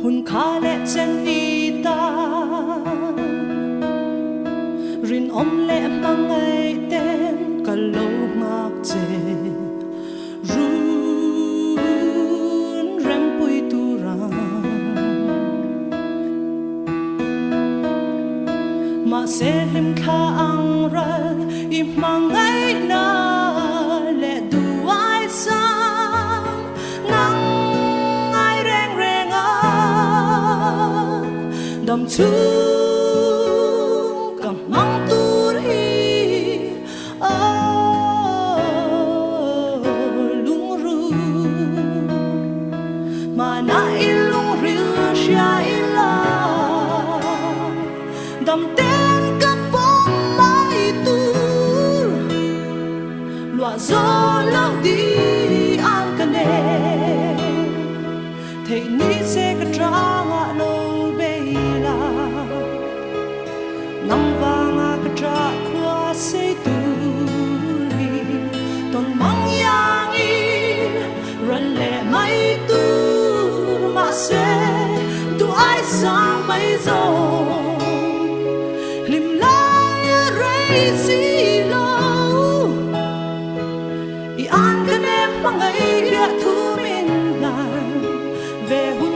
hun kha le chen i ta rin om le mangai ten ka lo mak che run rem pui tu ra ma se lim kha ang ra i mangai na le du ai sang ngang ai reng reng a dam chu kam mang tu hi lung ru ma na ilung ril sha ila dam ten ka pom mai tu lua zo lao di an ka ne thei ni se ka tra nga lo be la ngam va nga ka tra kwa se tu li ton mang yang i ran le mai tu ma se tu ai sang mai zo lim lai rei si lo i an ka ne mangai ya thu min lan ve hun